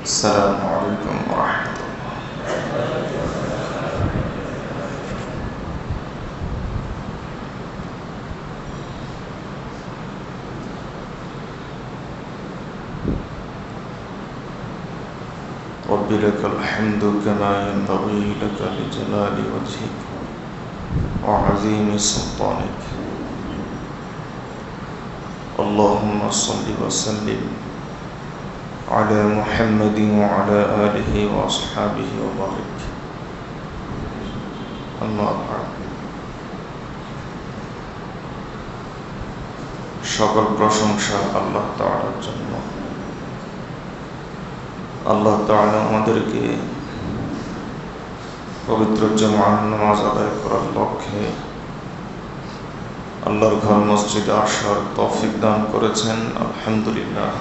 السلام عليكم ورحمة الله. رب لك الحمد كما ينبغي لك لجلال وجهك وعظيم سلطانك. اللهم صل وسلم على محمد وعلى آله وأصحابه وبارك. أما بعد. সকল প্রশংসা আল্লাহ তাআলার জন্য। আল্লাহ তাআলা আমাদেরকে পবিত্র জুমার নামাজ আদায় করার লক্ষ্যে আল্লাহর ঘর মসজিদে আসার তৌফিক দান করেছেন। আলহামদুলিল্লাহ।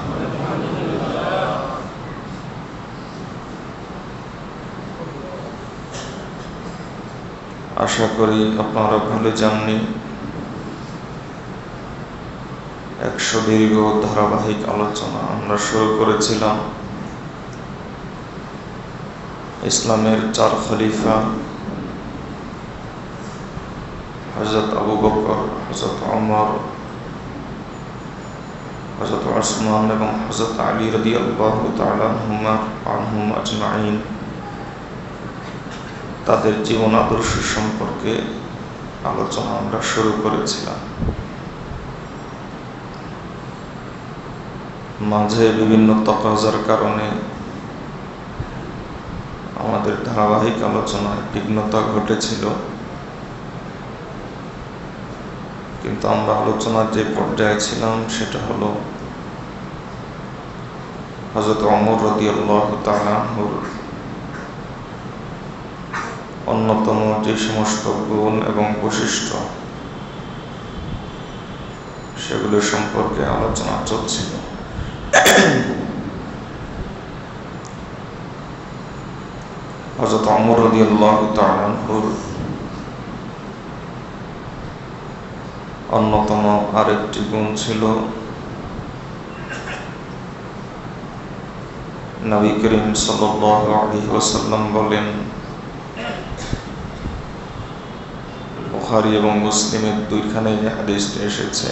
আশা করি আপনারা ভুলে যাননি। 100 দীর্ঘ ধারাবাহিক আলোচনা আমরা শুরু করেছিলাম ইসলামের 4 খলিফা হযরত আবু বকর, হযরত ওমর, হযরত ওসমান এবং হযরত আলী রাদিয়াল্লাহু তাআলা আনহুম আজমাইন, তাদের জীবন আদর্শ সম্পর্কে আলোচনা আমরা শুরু করেছিলাম। মাঝে বিভিন্ন তাকাজার কারণে আমাদের ধারাবাহিক আলোচনায় বিঘ্নতা ঘটেছিল, কিন্তু আমরা আলোচনার যে পর্যায়ে ছিলাম সেটা হলো হযরত ওমর রাদিয়াল্লাহু তাআলা আনহুর অন্যতম যে সমস্ত গুণ এবং বৈশিষ্ট্য সেগুলো সম্পর্কে আলোচনা চলছিল। হযরত ওমর রাদিয়াল্লাহু তাআলা আনহুর অন্যতম আরেকটি গুণ ছিল নবী করিম সাল্লাল্লাহু আলাইহি ওয়াসাল্লাম বলেন, বুখারী এবং মুসলিমের দুইখানেই হাদিসটি এসেছে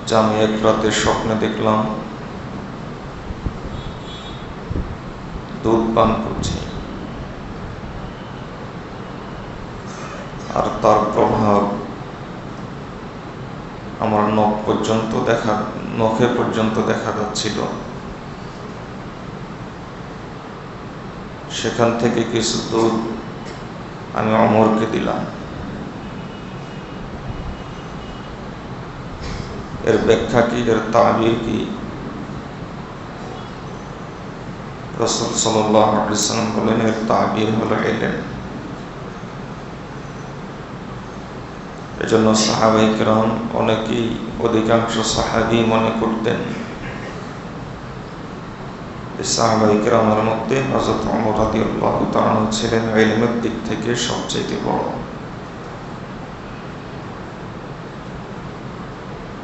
যে আমি এক রাতে স্বপ্নে দেখলাম দুধ পান করছি, আর তার প্রভাব আমার নখে পর্যন্ত দেখা যাচ্ছিল। সেখান থেকে কিছু দুধ আমি ওমরকে দিলাম। এর ব্যাখ্যা কি, এর তাবির কি? রাসূল সাল্লাল্লাহু আলাইহি ওয়াসাল্লাম বলেন, এর তাবির হলো ইলম। এজন্য সাহাবায়ে কেরাম অনেকেই, অধিকাংশ সাহাবী মনে করতেন যে সাহাবায়ে কেরামের মধ্যে হযরত ওমর রাদিয়াল্লাহু তাআলা ছিলেন ইলমের দিক থেকে সবচেয়ে বড়।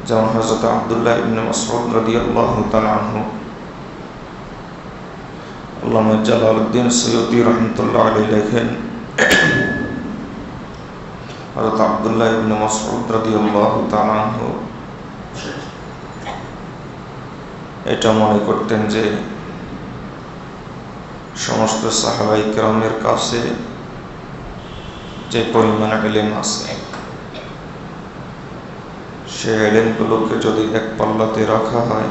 যেমন হযরত আব্দুল্লাহ ইবনে মাসউদ রাদিয়াল্লাহু তাআলা আনহু, আল্লামা জালালউদ্দিন সৈয়দী রাহমাতুল্লাহ আলাইহি লেখেন, হযরত আব্দুল্লাহ ইবনে মাসউদ রাদিয়াল্লাহু তাআলা আনহু এটা মনে করতেন যে সমস্ত সাহাবায়ে কেরামের কাছে যে পরিমাণ ইলম আছে, সে ইলমগুলোকে যদি এক পাল্লাতে রাখা হয়,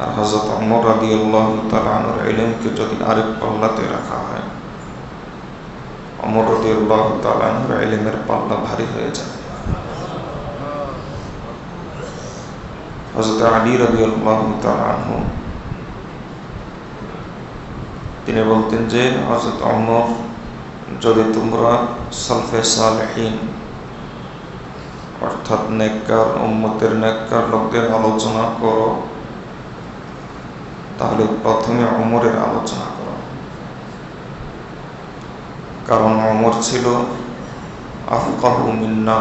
আর হযরত ওমর রাদিয়াল্লাহু তাআলা আনহুর ইলমকে যদি আরেক পাল্লাতে রাখা হয়, ওমর রাদিয়াল্লাহু তাআলা আনহুর ইলমের পাল্লা ভারী হয়ে যায়। হযরত আলী রাদিয়াল্লাহু তাআলা আনহু তিনি বলতেন যে, হযরত ওমর, যদি তোমরা সালফে সালেহিন অর্থাৎ নেককার উম্মতের নেককার লোকদের আলোচনা করো, তাহলে প্রথমে ওমরের আলোচনা করো, কারণ ওমর ছিল আফকাহু মিন্না,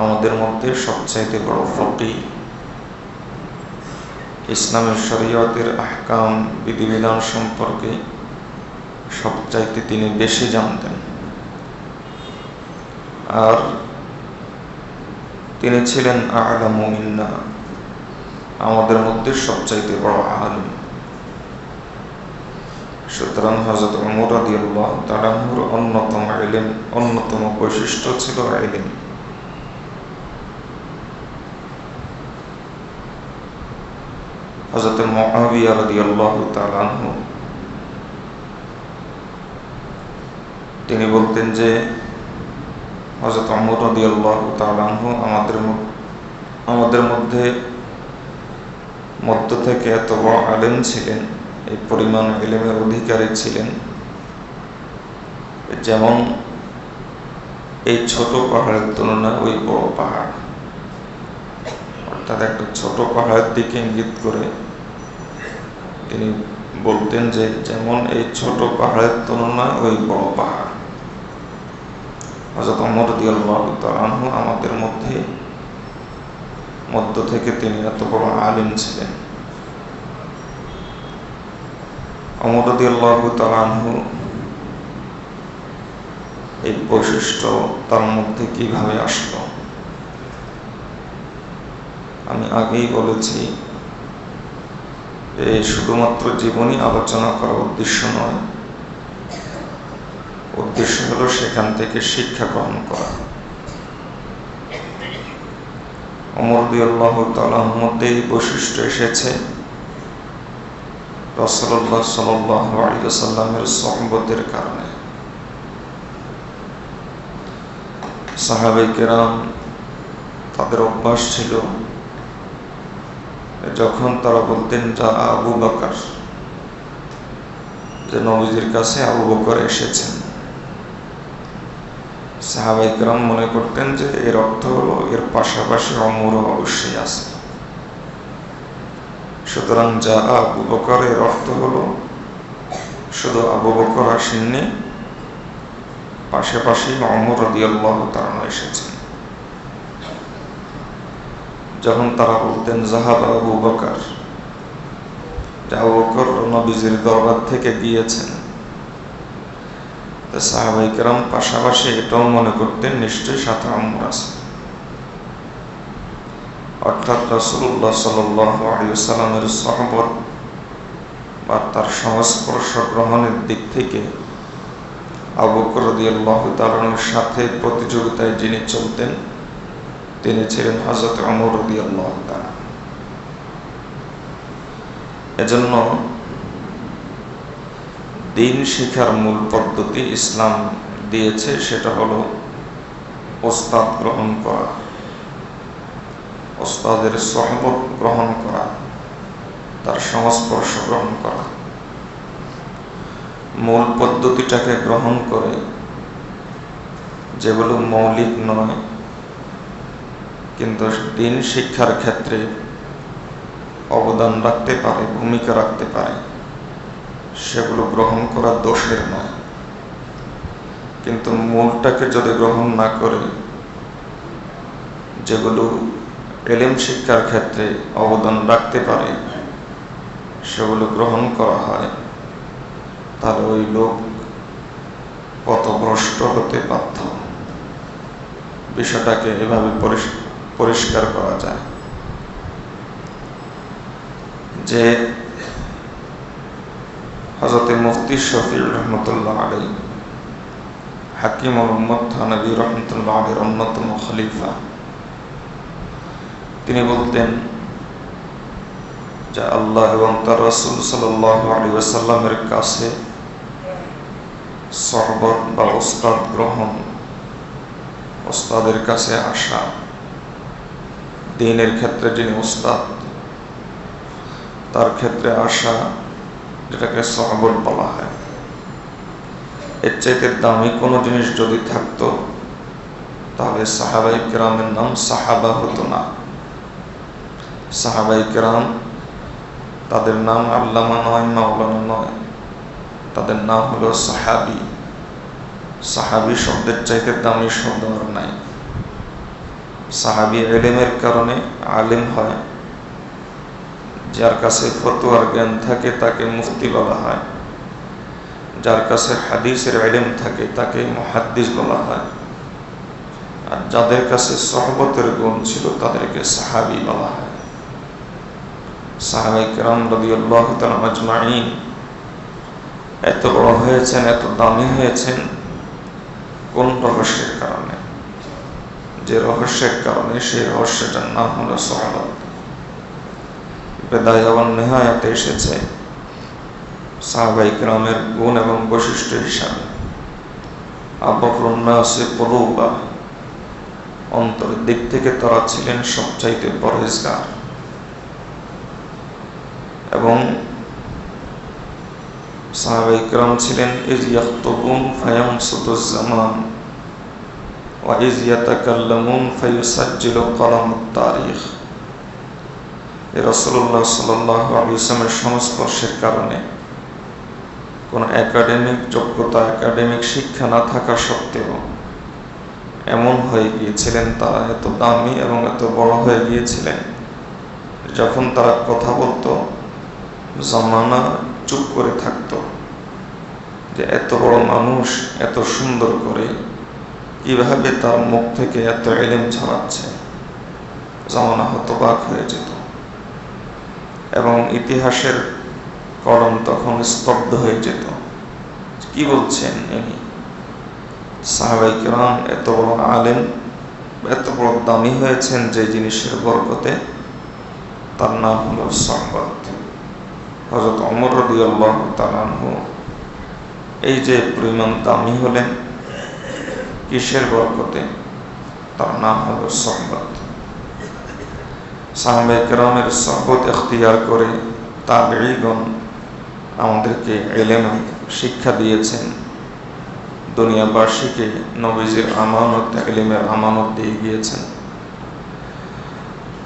আমাদের মধ্যে সবচাইতে বড় ফকিহ ইসলামের শরীয়তের আহকাম বিধিবিধান সম্পর্কে সবচাইতে তিনি বেশি জানতেন। আর তিনি ছিলেন আ'লামু মিন্না, আমাদের মধ্যে সবচাইতে বড় আলিম। সুতরাং হযরত ওমর রাদিয়াল্লাহু তাআলা আনহুর অন্যতম বৈশিষ্ট্য ছিল ইলম। হযরত মুআবিয়া রাদিয়াল্লাহু তাআলা আনহু তিনি বলতেন যে হযরত ওমর রাদিয়াল্লাহু তাআলা আনহু আমাদের মধ্য থেকে এত বড় আলেম ছিলেন, এই পরিমাণ ইলমের অধিকারী ছিলেন, যেমন এই ছোট পাহাড়ের তুলনায় ওই বড় পাহাড়। অর্থাৎ একটা ছোট পাহাড়ের দিকে ইঙ্গিত করে তিনি বলতেন যে যেমন এই ছোট পাহাড়ের তুলনায় ওই বড় পাহাড়। হযরত ওমর রাদিয়াল্লাহু তাআলা আনহু আমাদের মধ্য থেকে তিনি এত বড় আলিম ছিলেন। ওমর রাদিয়াল্লাহু তাআলা আনহু এই বৈশিষ্ট্য তার মধ্যে কিভাবে আসলো? আমি আগেই বলেছি, এই শুধুমাত্র জীবনী আলোচনা করার উদ্দেশ্য নয়, উদ্দেশ্য হলো সেখান থেকে শিক্ষা গ্রহণ করা। ওমর রাদিয়াল্লাহু তাআলার মধ্যে এই বৈশিষ্ট্য এসেছে রাসূলুল্লাহ সাল্লাল্লাহু আলাইহি ওয়াসাল্লামের সুহবতের কারণে। সাহাবায়ে কেরাম তাদের অভ্যাস ছিল, যখন তারা বলতেন যা আবু বকর, যে নবীজির কাছে আবু বকর এসেছেন, সাহাবায়ে কেরাম মনে করতেন যে এর অর্থ হলো এর পাশাপাশি ওমরও অবশ্যই আছে। সুতরাং যা আবু বকর এর অর্থ হলো শুধু আবু বকর আসেননি, পাশাপাশি ওমর রাদিয়াল্লাহু তাআলা এসেছেন। যখন তারা বলতেন যাহাবা আবু বকর, যে আবু বকর নবীজির দরবার থেকে গিয়েছেন, সাহাবায়ে কেরাম পাশাপাশি এটাও মনে করতেন নিশ্চয়ই সাথে ওমর আছে। অর্থাৎ রাসূলুল্লাহ সাল্লাল্লাহু আলাইহি ওয়াসাল্লামের সুহবত বা তার সংস্পর্শ গ্রহণের দিক থেকে আবু বকর রাদিয়াল্লাহু তাআলার সাথে প্রতিযোগিতায় যিনি চলতেন তিনি ছিলেন হযরত ওমর রাদিয়াল্লাহু তাআলা। এজন্য দিন শিক্ষার মূল পদ্ধতি ইসলাম দিয়েছে, সেটা হলো ওস্তাদ গ্রহণ করা, ওস্তাদের সুহবত গ্রহণ করা, তার সংস্পর্শ গ্রহণ করা। মূল পদ্ধতিটাকে গ্রহণ করে যেগুলো মৌলিক নয় কিন্তু দিন শিক্ষার ক্ষেত্রে অবদান রাখতে পারে, ভূমিকা রাখতে পারে, সেগুলো গ্রহণ করা দোষের নয়। কিন্তু মূলটাকে যদি গ্রহণ না করে যেগুলো ইলম শিক্ষার ক্ষেত্রে অবদান রাখতে পারে সেগুলো গ্রহণ করা হয়, তাহলে ওই লোক পথভ্রষ্ট হতে বাধ্য। বিষয়টাকে এভাবে পরিষ্কার করা যায় যে হযরত মুফতি শফি রহমতুল্লাহ আলাইহি, হাকিমুল উম্মত থানভী রহমতুল্লাহ আলাইহির অন্যতম খলিফা, তিনি বলতেন যে আল্লাহ এবং তার রাসূল সাল্লাল্লাহু আলাইহি ওয়াসাল্লামের কাছে সুহবত বা ওস্তাদ গ্রহণ, ওস্তাদের কাছে আসা, দ্বীনের ক্ষেত্রে যিনি ওস্তাদ তার ক্ষেত্রে আসা, যেটাকে সুহবত বলা হয়। এর চাইতে দামি কোনো জিনিস যদি থাকতো তাহলে সাহাবায়ে কেরামের নাম সাহাবা হতো না। সাহাবায়ে কেরাম তাদের নাম আল্লামা নয়, মাওলানা নয়, তাদের নাম হলো সাহাবী। সাহাবী শব্দের চাইতে দামি শব্দ আর নাই। সাহাবী ইলমের কারণে আলেম হয়, যার কাছে ফতোয়ার জ্ঞান থাকে তাকে মুফতি বলা হয়, যার কাছে হাদিসের ইলম থাকে তাকে মুহাদ্দিস বলা হয়, আর যাদের কাছে সহবতের গুণ ছিল তাদেরকে সাহাবী বলা হয়। সাহাবায়ে কেরাম রাদিয়াল্লাহু তাআলা আজমাইন এত বড় হয়েছেন, এত দামি হয়েছেন কোন রহস্যের কারণে? যে রহস্যের কারণে, সেই রহস্যটার নাম হলো সাহাবাত। বিদায়া ওয়ান নিহায়াতে এসেছে সাহাবায়ে কেরামের গুণ এবং বৈশিষ্ট্য হিসাবে আবরুন নাসি কুলুবা, অন্তরের দিক থেকে তারা ছিলেন সবচাইতে পরহেজগার, এবং সাহাবায়ে কেরাম ছিলেন ইজ ইয়াখতুবুন ফায়ামসুতুজ জামান ওয়া ইজ ইয়াতাকাল্লামুন ফায়ুসাজ্জিলু কলামুত তারিখ। রাসূলুল্লাহ সাল্লাল্লাহু আলাইহি ওয়াসাল্লামের সংস্পর্শের কারণে কোনো একাডেমিক যোগ্যতা, একাডেমিক শিক্ষা না থাকা সত্ত্বেও এমন হয়ে গিয়েছিলেন, তারা এত দামি এবং এত বড় হয়ে গিয়েছিলেন, যখন তারা কথা বলতো জামানা চুপ করে থাকতো যে এত বড় মানুষ এত সুন্দর করে কিভাবে তার মুখ থেকে এত ইলম ছড়াচ্ছে। জামানা হতবাক হয়ে যেত এবং ইতিহাসের কলম তখন স্তব্ধ হয়ে যেত, কি বলছেন ইনি? সাহাবায়ে কেরাম এত বড় আলেম, এত বড় দামি হয়েছেন যে জিনিসের বরকতে, তার নাম হলো সাহবাত। হযরত ওমর রাদিয়াল্লাহু তাআলা আনহু এই যে পরিমাণ দামি হলেন, কিসের বরকতে? তার নাম হলো সাহবাত। সাহাবায়ে কেরামের সুহবত ইখতিয়ার করে তাবেঈগণ আমাদেরকে ইলম শিক্ষা দিয়েছেন, দুনিয়াবাসীকে নবীজির আমানত, ইলমের আমানত দিয়ে গিয়েছেন।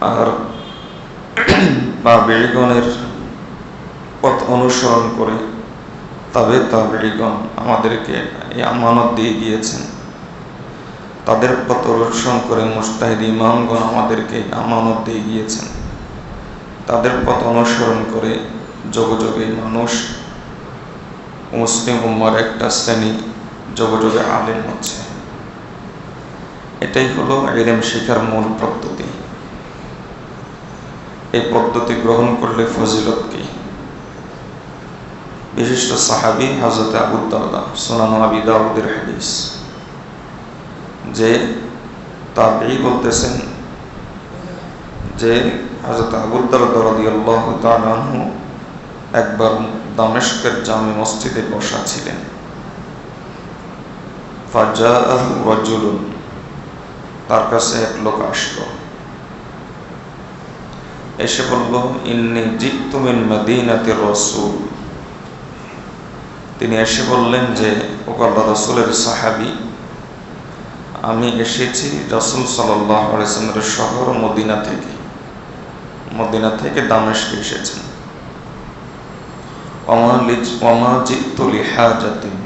আর তাবেঈগণের পথ অনুসরণ করে তাবেঈগণ আমাদেরকে এই আমানত দিয়ে গিয়েছেন। তাদের পথ অনুসরণ করে মুজতাহিদ ইমামগণ আমাদেরকে আমানত দিয়ে গিয়েছেন। তাদের পথ অনুসরণ করে যুগে যুগে মানুষ, মুসলিম উম্মার একটা শ্রেণী যুগে যুগে আলেম হচ্ছে। এটাই হলো ইলম শিক্ষার মূল পদ্ধতি। এই পদ্ধতি গ্রহণ করলে ফজিলত কি? বিশিষ্ট সাহাবী হযরত আবু দারদা, সুনান আবি দাউদের হাদিস, যে তাবেঈ বলতেছেন যে হযরত আবু দারদা রাদিয়াল্লাহু তাআলা আনহু একবার দামেস্কের জামে মসজিদে বসা ছিলেন। ফাজাআহু রাজুলুন, তার কাছে এক লোক আসলো, এসে বলল ইন্নী জিতু মিন মাদিনাতির রাসূল। তিনি এসে বললেন যে ও আল্লাহর রাসূলের সাহাবী, আমি এসেছি রাসূল সাল্লাল্লাহু আলাইহি ওয়াসাল্লামের শহর মদিনা থেকে দামেস্কে এসেছেন। ওমা জিতু লিহাজাতিন,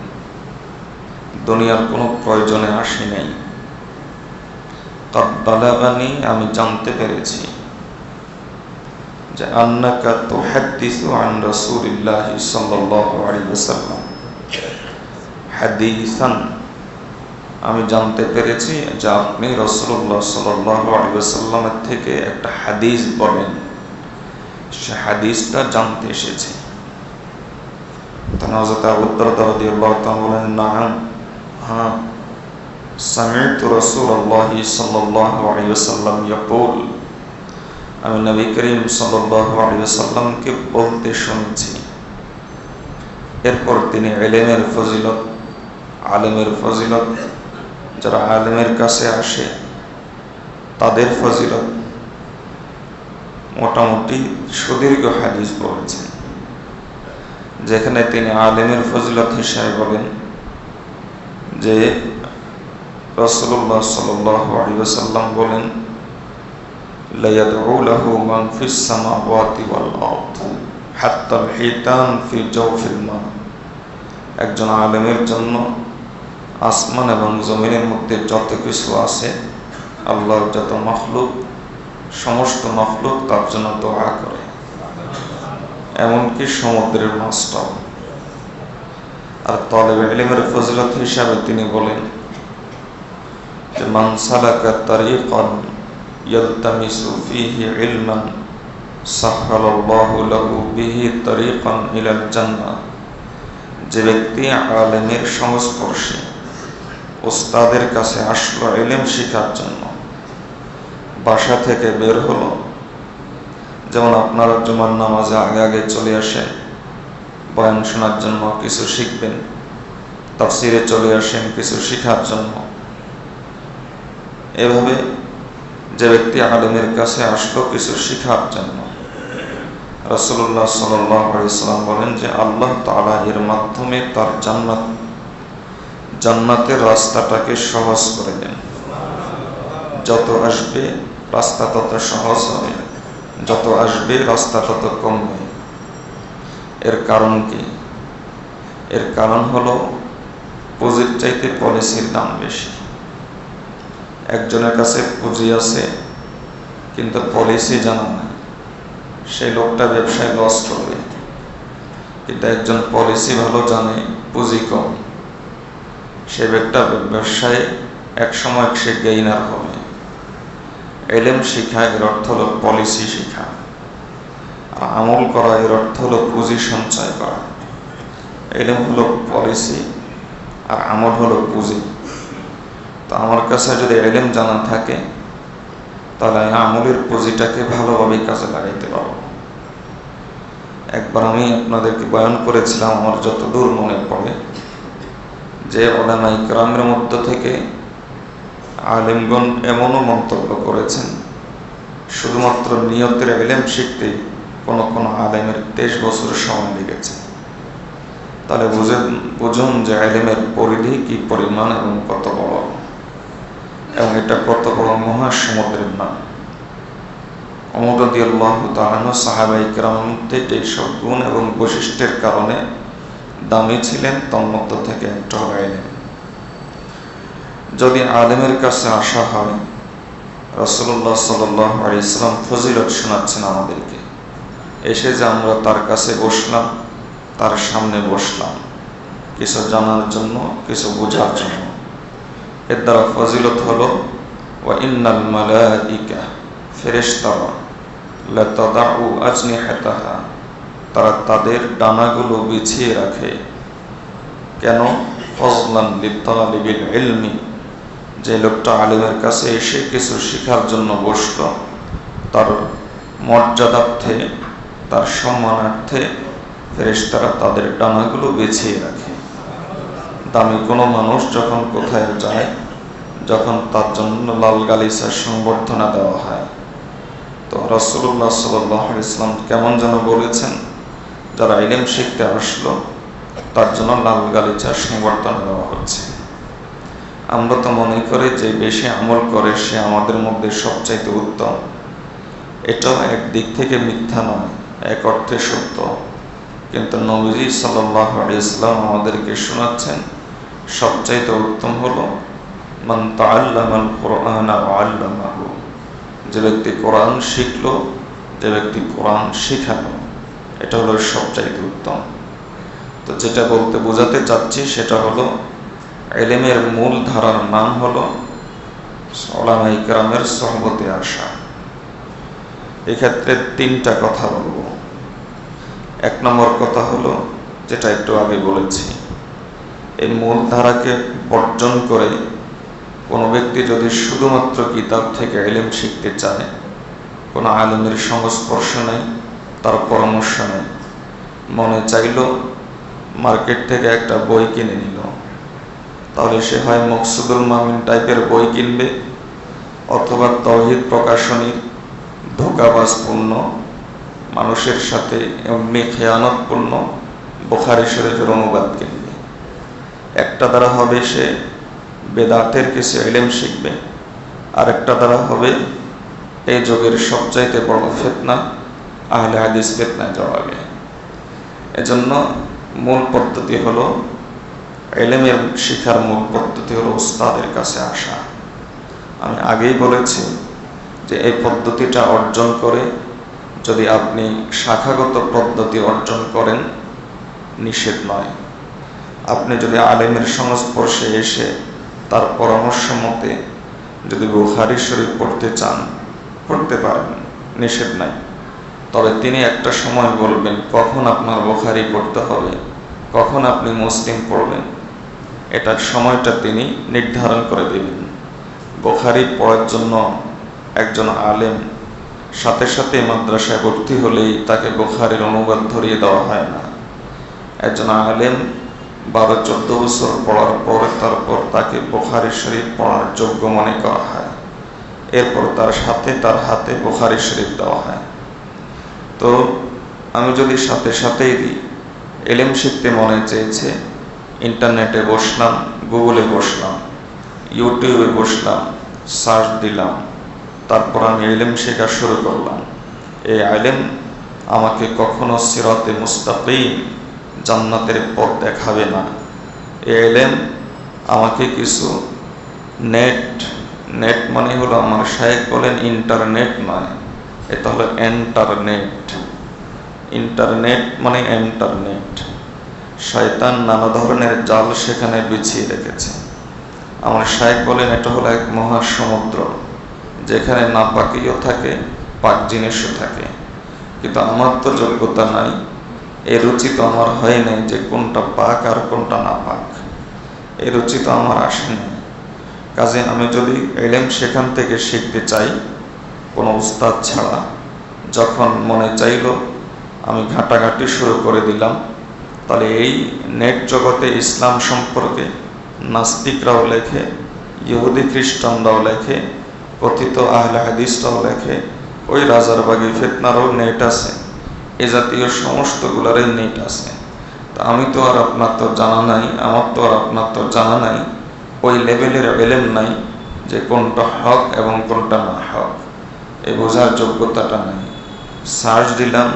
দুনিয়ার কোনো প্রয়োজনে আসি নাই। কাদ বালাগানি, আমি জানতে পেরেছি যে আন্নাকা তুহাদ্দিসু আন রাসূলিল্লাহি সাল্লাল্লাহু আলাইহি ওয়াসাল্লাম হাদিসান, আমি জানতে পেরেছি যে আপনি রাসূলুল্লাহ সাল্লাল্লাহু আলাইহি ওয়াসাল্লামের থেকে একটা হাদিস বলেন, সে হাদিসটা জানতে এসেছি। তখন হযরত আবু দারদা রাদিয়াল্লাহু তাআলা বলেন নাম, হ্যাঁ, সামি'তু রাসূলুল্লাহি সাল্লাল্লাহু আলাইহি ওয়াসাল্লাম ইয়াকুল, আমি নবী করিম সাল্লাল্লাহু আলাইহি ওয়াসাল্লামকে বলতে শুনেছি। এরপর তিনি ইলমের ফজিলত, আলেমের ফজিলত, যারা আলেমের কাছে আসে তাদের ফজিলত, মোটামুটি সুদীর্ঘ হাদিস বলেছেন, যেখানে তিনি আলেমের ফজিলত হিসাবে বলেন যে রাসূলুল্লাহ সাল্লাল্লাহু আলাইহি ওয়াসাল্লাম বলেন লা ইয়াদউ লাহু মান ফিস সামাওয়াতি ওয়াল আরদ হাত্তা আল হিতান ফি জাওফিল মা, একজন আলেমের জন্য আসমান এবং জমিনের মধ্যে যত কিছু আছে, আল্লাহর যত মাখলুক, সমস্ত মাখলুক তার জন্য দোয়া করে। এমনকি সমুদ্রের মাছটাও। আর তালেবে ইলমের ফজিলত হিসাবে তিনি বলেন যে মান সালাকা তারিকান ইয়ালতামিসু ফীহি ইলমান সাহহালাল্লাহু লাহু বিহি তারিকান ইলাল জান্নাহ। যে ব্যক্তি আলেমের সংস্পর্শে ওস্তাদের কাছে আসলো ইলম শেখার জন্য, বাসা থেকে বের হলো, যেমন আপনারা জুমার নামাজে আগে আগে চলে আসেন বয়ান শোনার জন্য, কিছু শিখবেন, তাফসিরে চলে আসেন কিছু শেখার জন্য। এভাবে যে ব্যক্তি আলেমের কাছে আসলো কিছু শেখার জন্য, রাসূলুল্লাহ সাল্লাল্লাহু আলাইহি ওয়াসাল্লাম বলেন যে আল্লাহ তাআলা এর মাধ্যমে তার জান্নাতের রাস্তাটাকে সহজ করে দেন। যত আসবে রাস্তা তত সহজ হবে, যত আসবে রাস্তা তত কমবে। এর কারণ কি? এর কারণ হলো পুঁজির চাইতে পলিসির দাম বেশি। একজনের কাছে পুঁজি আছে কিন্তু পলিসি জানা নাই, সেই লোকটা ব্যবসায় লস করবে। কিন্তু একজন পলিসি ভালো জানে, পুঁজি কম, সে ব্যবসায় একসময় সে গেইনার হবে। ইলম শিখা এর অর্থ হলো পলিসি শিখা, আর আমল করা এর অর্থ হলো পুঁজি সঞ্চয় করা। ইলম হলো পলিসি আর আমল হলো পুঁজি। তো আমার কাছে যদি ইলম জানা থাকে তাহলে আমলের পুঁজিটাকে ভালোভাবে কাজে লাগাইতে পারবো। একবার আমি আপনাদেরকে বয়ান করেছিলাম, আমার যতদূর মনে পড়ে, যে উলামায়ে কেরামের মধ্য থেকে আলেমগণ এমনও মন্তব্য করেছেন শুধুমাত্র নিয়তের ইলম শিখতে কোন আলেমের 23 বছর সময় লেগেছে। তাহলে বুঝুন যে ইলমের পরিধি কি পরিমাণ এবং কত বড়, এবং এটা কত বড় মহাসমুদ্রের নাম। ওমর রাদিয়াল্লাহু তাআলা আনহু সাহাবায়ে কেরামের মধ্যে এইসব গুণ এবং বৈশিষ্ট্যের কারণে দামি ছিলেন, তন্মধ্য থেকে একটা হলো ইলম। যদি আলেমের কাছে আসা হয়, রাসূলুল্লাহ সাল্লাল্লাহু আলাইহি ওয়াসাল্লাম ফজিলত শোনাচ্ছেন আমাদেরকে, এসে যে আমরা তার কাছে বসলাম, তার সামনে বসলাম কিছু জানার জন্য, কিছু বোঝার জন্য, এর দ্বারা ফজিলত হলো ওয়া ইন্নাল মালাইকা, ফেরেশতারা, লাতাদাউ আজনিহাতাহা, তারা তাদের ডানাগুলো বিছিয়ে রাখে। কেন? ফজলান লিতালিবিল ইলমি, যে লোকটা আলেমের কাছে এসে কিছু শেখার জন্য বসলো, তার মর্যাদার্থে, তার সম্মানার্থে ফেরেশতারা তাদের ডানাগুলো বিছিয়ে রাখে। দামি কোনো মানুষ যখন কোথায় যায়, যখন তার জন্য লাল গালিচার সংবর্ধনা দেওয়া হয়, তো রাসূলুল্লাহ সাল্লাল্লাহু আলাইহি ওয়াসাল্লাম কেমন যেন বলেছেন, যারা ইলম শিখতে আসলো তার জন্য লাল গালিচার সংবর্ধনা দেওয়া হচ্ছে। আমরা তো মনে করি যে বেশি আমল করে সে আমাদের মধ্যে সবচাইতে উত্তম। এটাও এক দিক থেকে মিথ্যা নয়, এক অর্থে সত্য। কিন্তু নবীজি সাল্লাল্লাহু আলাইহি ওয়াসাল্লাম আমাদেরকে শোনাচ্ছেন সবচাইতে উত্তম হলো মান তাআল্লামাল কুরআনা ওয়া আল্লামাহু, যে ব্যক্তি কোরআন শিখলো, যে ব্যক্তি কোরআন শিখালো, এটা হলো সবচাইতে উত্তম। তো যেটা বলতে বোঝাতে চাচ্ছি সেটা হলো ইলমের মূল ধারার নাম হলো উলামায়ে কেরামের সোহবতে আসা। এক্ষেত্রে 3টা কথা বলবো। 1 নম্বর কথা হলো যেটা একটু আগে বলেছি, এই মূল ধারাকে বর্জন করে কোনো ব্যক্তি যদি শুধুমাত্র কিতাব থেকে ইলম শিখতে চায়, কোনো আলেমের সংস্পর্শ নেই, তার পরামর্শ নেই, মনে চাইলো মার্কেট থেকে একটা বই কিনে নিল, তাহলে সে হয় মকসুদুল মামিন টাইপের বই কিনবে, অথবা তাওহীদ প্রকাশনীর ধোঁকাবাজপূর্ণ, মানুষের সাথে এমনি খেয়ানতপূর্ণ বুখারী শরীফের অনুবাদ কিনবে। একটা দ্বারা হবে সে বেদাতের কিছু ইলম শিখবে, আরেকটা দ্বারা হবে এই যুগের সবচাইতে বড় ফিতনা আহলে হাদিস ফিতনায় জড়াবে। এজন্য মূল পদ্ধতি হলো, ইলমের শিক্ষার মূল পদ্ধতি হলো উস্তাদের কাছে আসা। আমি আগেই বলেছি যে এই পদ্ধতিটা অর্জন করে যদি আপনি শাখাগত পদ্ধতি অর্জন করেন নিষেধ নয়। আপনি যদি আলেমের সংস্পর্শে এসে তার পরামর্শ মতে যদি বুখারী শরীফ পড়তে চান পড়তে পারেন, নিষেধ নাই। তবে তিনি একটা সময় বলবেন কখন আপনার বুখারী পড়তে হবে, কখন আপনি মুসলিম পড়বেন, এটার সময়টা তিনি নির্ধারণ করে দেবেন। বুখারী পড়ার জন্য একজন আলেম সাথে সাথে মাদ্রাসায় ভর্তি হলেই তাকে বুখারীর অনুবাদ ধরিয়ে দেওয়া হয় না। একজন আলেম 12-14 বছর পড়ার পর তারপর তাকে বুখারী শরীফ পড়ার যোগ্য মনে করা হয়, এরপর তার হাতে বুখারী শরীফ দেওয়া হয়। তো আমি যদি সাথে সাথেই দিই, ইলম শিখতে মনে চেয়েছে, ইন্টারনেটে বসলাম, গুগলে বসলাম, ইউটিউবে বসলাম, সার্চ দিলাম, তারপর আমি ইলম শেখা শুরু করলাম। এই ইলম আমাকে কখনো সিরাতে মুস্তাকিম জান্নাতের পথ দেখাবে না। এই ইলম আমাকে কিছু নেট মানে হলো, আমার শায়েখ বলেন ইন্টারনেট নয়, এটা হলো এন্টারনেট। ইন্টারনেট মানে এন্টারনেট। শয়তান নানা ধরনের জাল সেখানে বিছিয়ে রেখেছে। আমার শায়েখ বলেন এটা হলো এক মহাসমুদ্র, যেখানে নাপাকিও থাকে, পাক জিনিসও থাকে। কিন্তু আমার তো যোগ্যতা নাই, এই রুচি তো আমার হয় নাই যে কোনটা পাক আর কোনটা না পাক, এই রুচি তো আমার আসেনি। কাজে আমি যদি ইলম সেখান থেকে শিখতে চাই কোনো উস্তাদ ছাড়া, যখন মনে চাইল আমি ঘাটাঘাটি শুরু করে দিলাম। তাহলে এই নেট জগতে ইসলাম সম্পর্কে নাস্তিকরাও লেখে, ইহুদি খ্রিস্টানরাও লেখে, কথিত আহলে হাদিসরাও লেখে, ওই রাজারবাগী ফিতনারও নেট আছে, এ জাতীয় সমস্তগুলারই নেট আছে। তা আমি তো আর আপনার তো জানা নাই, আমার তো আর আপনার তো জানা নাই, ওই লেভেলের ইলম নাই যে কোনটা হক এবং কোনটা না হক, এই বোঝার যোগ্যতাটা নাই। সার্চ দিলাম,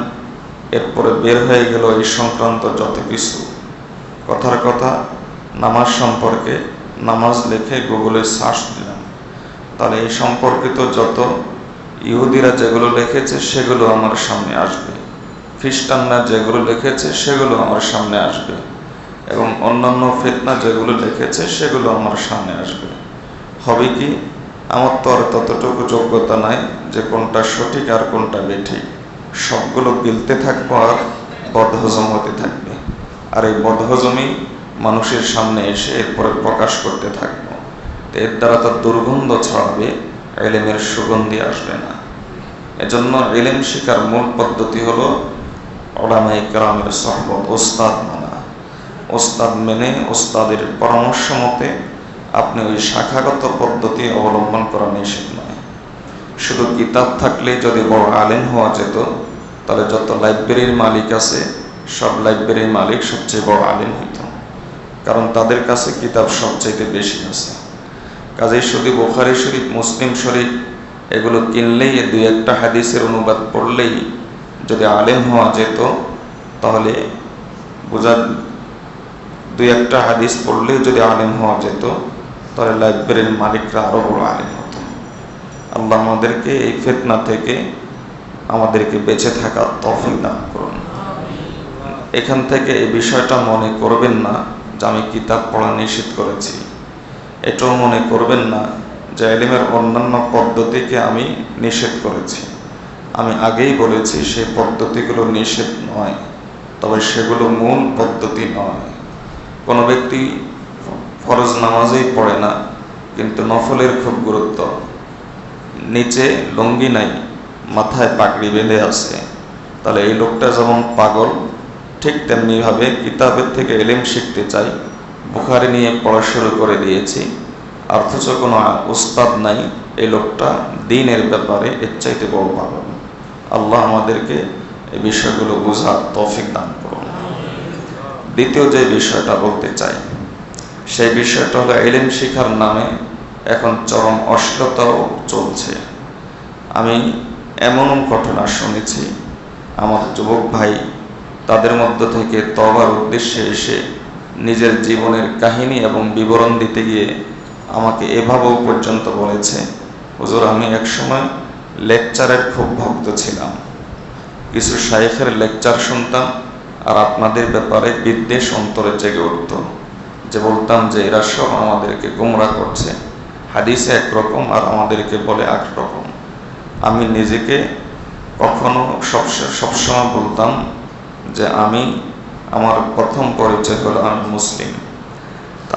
এরপরে বের হয়ে গেল এই সংক্রান্ত যত কিছু। কথার কথা, নামাজ সম্পর্কে নামাজ লিখে গুগলে সার্চ দিলাম, তাহলে এই সম্পর্কিত যত ইহুদিরা যেগুলো লিখেছে সেগুলো আমার সামনে আসবে, খ্রিস্টানরা যেগুলো লিখেছে সেগুলো আমার সামনে আসবে, এবং অন্যান্য ফিতনা যেগুলো লিখেছে সেগুলো আমার সামনে আসবে। হবে কি, আমার তো আর ততটুকু যোগ্যতা নাই যে কোনটা সঠিক আর কোনটা বেঠিক। সবগুলো গিলতে থাকবো আর বদহজম হতে থাকবে, আর এই বদহজমই মানুষের সামনে এসে এরপরে প্রকাশ করতে থাকবো। এর দ্বারা তার দুর্গন্ধ ছড়াবে, ইলমের সুগন্ধি আসবে না। এজন্য ইলম শিখার মূল পদ্ধতি হলো উলামায়ে কেরামের সুহবত, ওস্তাদ মানা। ওস্তাদ মেনে ওস্তাদের পরামর্শ মতে আপনি ওই শাখাগত পদ্ধতি অবলম্বন করা নিষেধ নয়। শুধু কিতাব থাকলে যদি বড় আলেম হওয়া যেত, তাহলে যত লাইব্রেরির মালিক আছে সব লাইব্রেরির মালিক সবচেয়ে বড় আলেম হইত, কারণ তাদের কাছে কিতাব সবচেয়ে বেশি আছে। কাজেই শুধু বুখারী শরীফ, মুসলিম শরীফ এগুলো কিনলেই, দুই একটা হাদিসের অনুবাদ পড়লেই যদি আলেম হওয়া যেত, তাহলে বোঝা, দুই একটা হাদিস পড়লেই যদি আলেম হওয়া যেত, তাহলে লাইব্রেরির মালিকরা আরো বড় আলেম হতো। আল্লাহ আমাদেরকে এই ফিতনা থেকে আমাদেরকে বেঁচে থাকার তৌফিক দান করুন। এখান থেকে এই বিষয়টা মনে করবেন না যে আমি কিতাব পড়া নিষেধ করেছি, এটাও মনে করবেন না যে ইলমের অন্যান্য পদ্ধতিকে আমি নিষেধ করেছি। আমি আগেই বলেছি সেই পদ্ধতিগুলো নিষেধ নয়, তবে সেগুলো মূল পদ্ধতি নয়। কোনো ব্যক্তি ফরজ নামাজেই পড়ে না, কিন্তু নফলের খুব গুরুত্ব, নিচে লুঙ্গি নাই, মাথায় পাগড়ি বেঁধে আছে, তাহলে এই লোকটা যেমন পাগল, ঠিক তেমনিভাবে কিতাবের থেকে ইলম শিখতে চাই, বুখারী নিয়ে পড়া শুরু করে দিয়েছি, অথচ কোনো উস্তাদ নাই, এই লোকটা দ্বীনের ব্যাপারে এর চাইতে বড় পাগল। আল্লাহ আমাদেরকে এই বিষয়গুলো বোঝার তৌফিক দান করুন। দ্বিতীয় যে বিষয়টা বলতে চাই, সেই বিষয়টা হলো ইলম শিখার নামে এখন চরম অশ্লীলতাও চলছে। আমি এমন ঘটনা শুনেছি, আমার যুবক ভাই তাদের মধ্য থেকে তওবার উদ্দেশ্যে এসে নিজের জীবনের কাহিনী এবং বিবরণ দিতে গিয়ে আমাকে এভাবেও পর্যন্ত বলেছে, হুজুর আমি একসময় লেকচারের খুব ভক্ত ছিলাম, কিছু শাইখের লেকচার শুনতাম, আর আপনাদের ব্যাপারে বিদ্বেষ অন্তরে জেগে উঠত, যে বলতাম যে এরা সব আমাদেরকে গোমরা করছে, হাদিসে একরকম আর আমাদেরকে বলে একরকম। আমি নিজেকে কখনো সবসময় বলতাম যে আমার প্রথম পরিচয় হলো আমি মুসলিম। তা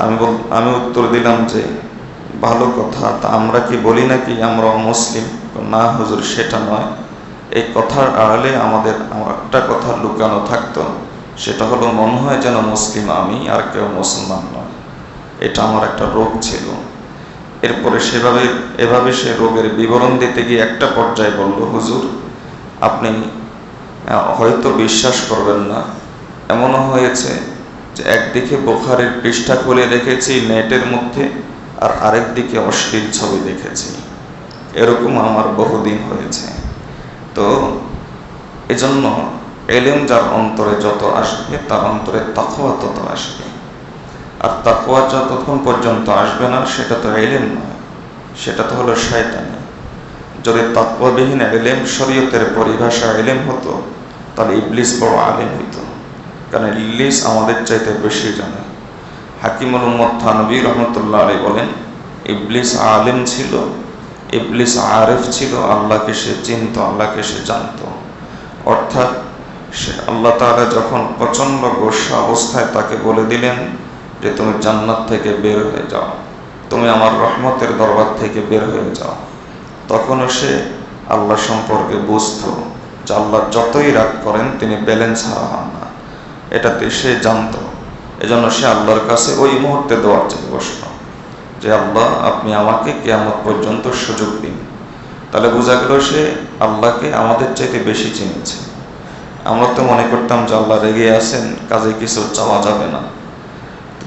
আমি উত্তর দিলাম যে ভালো কথা, তা আমরা কি বলি নাকি আমরা মুসলিম? না হুজুর, সেটা নয়। এই কথার আড়ালে আমার একটা কথা লুকানো থাকতো, সেটা হলো মনে হয় যেন মুসলিম আমি আর কেউ মুসলমান নয়। এটা আমার একটা রোগ ছিল। এরপরে এভাবে সে রোগের বিবরণ দিতে গিয়ে একটা পর্যায়ে বলল, হুজুর আপনি হয়তো বিশ্বাস করবেন না, এমনও হয়েছে যে একদিকে বুখারীর পৃষ্ঠা খুলে দেখেছি নেটের মধ্যে, আর আরেক দিকে অশ্লীল ছবি দেখেছি। এরকম আমার বহুদিন হয়েছে। তো এজন্য ইলম যার অন্তরে যত আসবে, তার অন্তরে তাকওয়া তত আসবে। আর তাকওয়া যতক্ষণ পর্যন্ত আসবে না, সেটা তো ইলম নয়, সেটা তো হলো শয়তানি। যদি তাকওয়াবিহীন ইলম শরীয়তের পরিভাষা ইলম হতো, তাহলে ইবলিস বড় আলেম হইতো, কারণ ইবলিস আমাদের চাইতে বেশি জানে। হাকিমুল উম্মত থানভী রহমতুল্লাহ আলাইহি বলেন, ইবলিস আলেম ছিল, ইবলিস আরিফ ছিল, আল্লাহকে সে চিনত, আল্লাহকে সে জানত। অর্থাৎ সে আল্লাহ তাআলা যখন প্রচণ্ড গোসা অবস্থায় তাকে বলে দিলেন যে তুমি জান্নাত থেকে বের হয়ে যাও, তুমি আমার রহমতের দরবার থেকে বের হয়ে যাও, তখনও সে আল্লাহ সম্পর্কে বুঝত যে আল্লাহ যতই রাগ করেন তিনি ব্যালেন্স হারা হন না, এটাতে সে জানত। এজন্য সে আল্লাহর কাছে ওই মুহূর্তে দোয়া চেয়ে বসল যে আল্লাহ আপনি আমাকে কিয়ামত পর্যন্ত সুযোগ দিন। তাহলে বোঝা গেল সে আল্লাহকে আমাদের চাইতে বেশি চিনেছে। আমরা তো মনে করতাম যে আল্লাহ রেগে আছেন, কাজে কিছু চাওয়া যাবে না,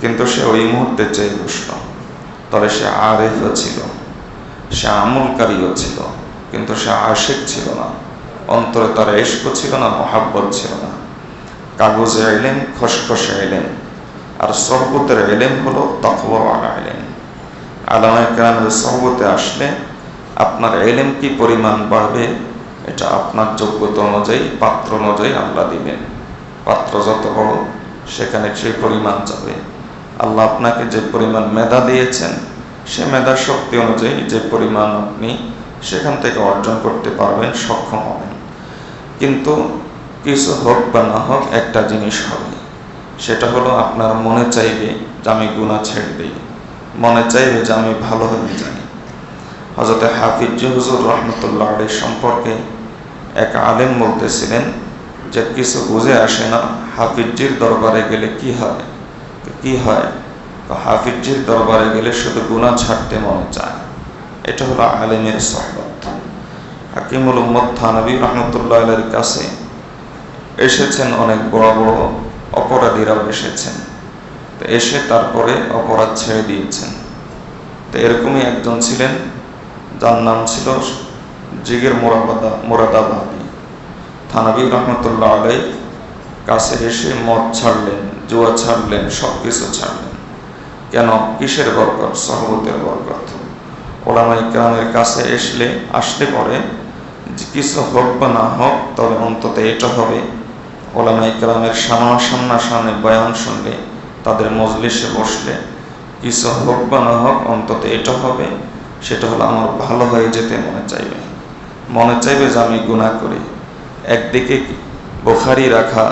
কিন্তু সে ওই মুহূর্তে চেয়ে বসল। তাহলে সে আরেফও ছিল, সে আমলকারীও ছিল, কিন্তু সে আশিক ছিল না, অন্তরে তার ইশক ছিল না, মহাব্বত ছিল না। কাগজে ইলম, খসখসে ইলম, আর সহবতের ইলম হলো তাকওয়া ওয়ালা ইলম। আলেমায়ে কেরামের সহবতে আসলে আপনার ইলম কি পরিমাণ বাড়বে, এটা আপনার যোগ্যতা অনুযায়ী, পাত্র অনুযায়ী আল্লাহ দিবেন। পাত্র যত বড়, সেখানে সেই পরিমাণ যাবে। আল্লাহ আপনাকে যে পরিমাণ মেধা দিয়েছেন, সে মেধা শক্তি অনুযায়ী যে পরিমাণ আপনি সেখান থেকে অর্জন করতে পারবেন, সক্ষম হবেন। কিন্তু কিছু হোক বা না হোক, একটা জিনিস হবে, সেটা হলো আপনার মনে চাইবে যে আমি গুনাহ ছেড়ে দিই, মনে চাইবে যে আমি ভালো হয়ে যাই। হযরত হাফিজ হুজুর রহমতুল্লাহ আলাইহি সম্পর্কে এক আলেম বলতেছিলেন যে কিছু বুঝে আসে না, হাফিজির দরবারে গেলে কি হয়? হাফিজির দরবারে গেলে শুধু গুনাহ ছাড়তে মনে চায়। এটা হলো আলেমের সহবত। হাকিমুল উম্মত থানভী রহমতুল্লাহ আলাইহির কাছে এসেছেন অনেক বড় বড় অপরাধীরাও এসেছেন, তো এসে তারপরে অপরাধ ছেড়ে দিয়েছেন। তো এরকমই একজন ছিলেন, যার নাম ছিল জিগির মোরাদাবাদী। থানভী রহমতুল্লাহ আলাইহির কাছে এসে মদ ছাড়লেন, জুয়া ছাড়লেন, সব কিছু ছাড়লেন। কেন? কিসের বরকত? সহবতের বরকত। ওলামায়ে কেরামের কাছে আসলে পরে কিছু হোক বা না হোক, তবে অন্তত এটা হবে, ওলামায়ে কেরামের সামনাসামনি বয়ান শুনলে, তাদের মজলিসে বসলে, কিছু হোক বা না হোক, অন্তত এটা হবে, সেটা হলো আমার ভালো হয়ে যেতে মনে চাইবে যে আমি গুনাহ করি। একদিকে বুখারী রাখা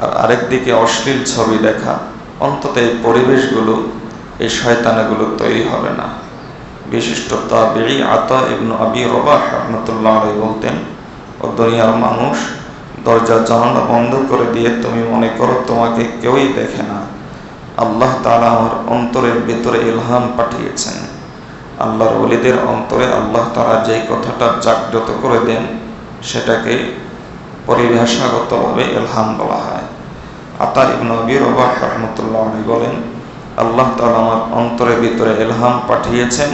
আর আরেকদিকে অশ্লীল ছবি দেখা, অন্তত এই পরিবেশগুলো, এই শয়তানগুলো তৈরি হবে না। বিশিষ্ট তাবেঈ আতা ইবনে আবি রবাহ রাহমাতুল্লাহ আলাইহি বলতেন, ও দুনিয়ার মানুষ, দরজা জানালা বন্ধ করে দিয়ে তুমি মনে করো তোমাকে কেউই দেখে না। আল্লাহ তাআলা আমার অন্তরের ভিতরে ইলহাম পাঠিয়েছেন। আল্লাহর ওলিদের অন্তরে আল্লাহ তাআলা যেই কথাটা জাগ্রত করে দেন, সেটাকে পরিভাষাগতভাবে ইলহাম বলা হয়। আতা ইবনে আবি রবাহ রাহমাতুল্লাহ আলাইহি বলেন, আল্লাহ তাআলা আমার অন্তরের ভিতরে ইলহাম পাঠিয়েছেন।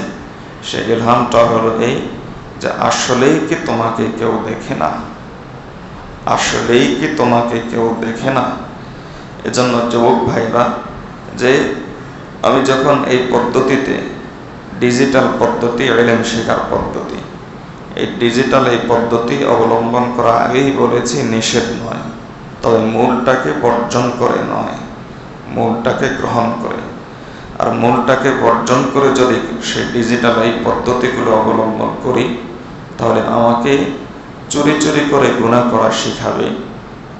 সেই ইলহামটা হলো এই যে আসলেই কি তোমাকে কেউ দেখে না, আসলেই কি তোমাকে কেউ দেখে না। এজন্য যুবক ভাইরা, যে আমি যখন এই পদ্ধতিতে, ডিজিটাল পদ্ধতি, ইলম শেখার পদ্ধতি, এই ডিজিটাল এই পদ্ধতি অবলম্বন করা আগেই বলেছি নিষেধ নয়, তবে মূলটাকে বর্জন করে নয়, মূলটাকে গ্রহণ করে। আর মূলটাকে বর্জন করে যদি সেই ডিজিটাল এই পদ্ধতিগুলো অবলম্বন করি, তাহলে আমাকে চুরি চুরি করে গুনাহ করা শিখাবে,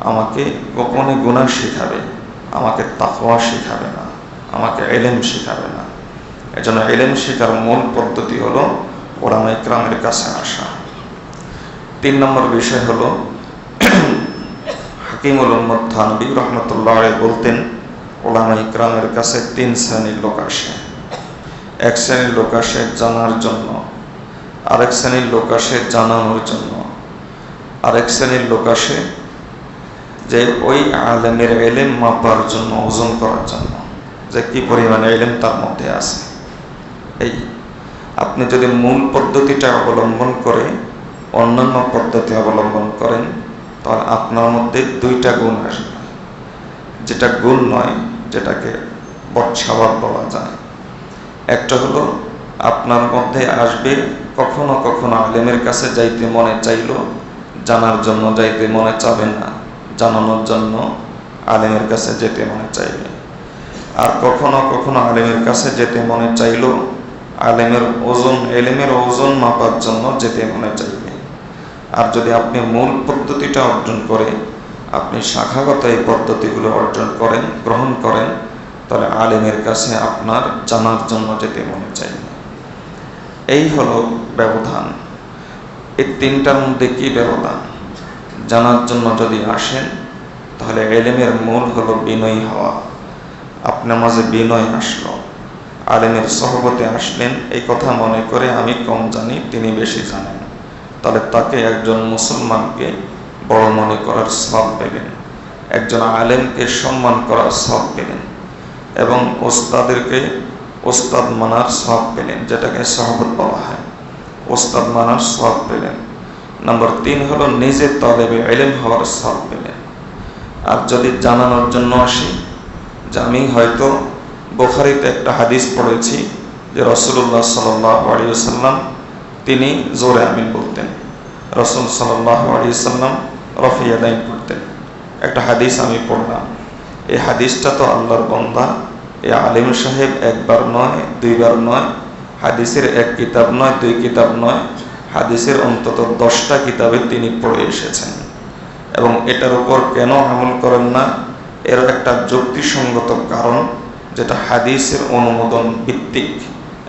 আমাকে গোপনে গুনাহ শিখাবে, আমাকে তাকওয়া শিখাবে না, আমাকে ইলম শিখাবে না। এজন্য ইলম শেখার মূল পদ্ধতি হলো উলামা ইকরামের কাছে আসা। 3 নম্বর বিষয় হলো হাকিমুল উম্মত থানবী রাহমাতুল্লাহ আলাইহি বলতেন, উলামা ইকরামের কাছে 3 শ্রেণীর লোক আসে। এক শ্রেণীর লোক আসে জানার জন্য, আরেক শ্রেণীর লোক আসে জানানোর জন্য, আরেক শ্রেণীর লোক আসে যে ওই আলেমের ইলম মাপার জন্য, ওজন করার জন্য, যে কি পরিমাণে ইলম তার মধ্যে আছে। এই আপনি যদি মূল পদ্ধতিটা অবলম্বন করে অন্যান্য পদ্ধতি অবলম্বন করেন, তাহলে আপনার মধ্যে 2টা গুণ আসবে। যেটা গুণ নয়, যেটাকে বদস্বভাব বলা যায়। একটা হলো আপনার মধ্যে আসবে কখনো কখনো আলেমের কাছে যাইতে মনে চাইল, জানার জন্য যাইতে মনে চাবে না, জানানোর জন্য আলেমের কাছে যেতে মনে চাইবে। আর কখনো কখনো আলেমের কাছে যেতে মনে চাইল এলেমের ওজন মাপার জন্য যেতে মনে চাইবে। আর যদি আপনি মূল পদ্ধতিটা অর্জন করে আপনি শাখাগত এই পদ্ধতিগুলো অর্জন করেন, গ্রহণ করেন, তাহলে আলেমের কাছে আপনার জানার জন্য যেতে মনে চাইবে। এই হলো ব্যবধান। এই 3টার মধ্যে কি ব্যবধান? জানার জন্য যদি আসেন, তাহলে ইলমের মূল হলো বিনয়ী হওয়া। আপনার মাঝে বিনয় আসলো, আলেমের সহবতে আসলেন এই কথা মনে করে আমি কম জানি, তিনি বেশি জানেন, তাহলে তাকে একজন মুসলমানকে বড় মনে করার সওয়াব পেলেন, একজন আলেমকে সম্মান করার সওয়াব পেলেন, এবং ওস্তাদেরকে ওস্তাদ মানার সওয়াব পেলেন, যেটাকে সহবত বলা হয়, ওস্তাদ মানার সওয়াব পেলেন। নম্বর 3 হলো নিজে তালেবে ইলম হওয়ার সওয়াব পেলেন। আর যদি জানানোর জন্য আসি, যে আমি হয়তো বুখারীতে একটা হাদিস পড়েছি যে রাসূলুল্লাহ সাল্লাল্লাহু আলাইহি ওয়াসাল্লাম তিনি জোরে আমিন বলতেন, রাসূল সাল্লাল্লাহু আলাইহি ওয়াসাল্লাম রফি ইয়াদাইন পড়তেন। একটা হাদিস আমি পড়লাম, এই হাদিসটা তো আল্লাহর বান্দা এই আলিম সাহেব একবার নয়, 2বার নয়, হাদিসের 1 কিতাব নয়, 2 কিতাব নয়, হাদিসের অন্তত 10টা কিতাবে তিনি পড়ে এসেছেন। এবং এটার উপর কেন আমল করেন না, এর একটা যুক্তিসঙ্গত কারণ, যেটা হাদিসের অনুমোদন ভিত্তিক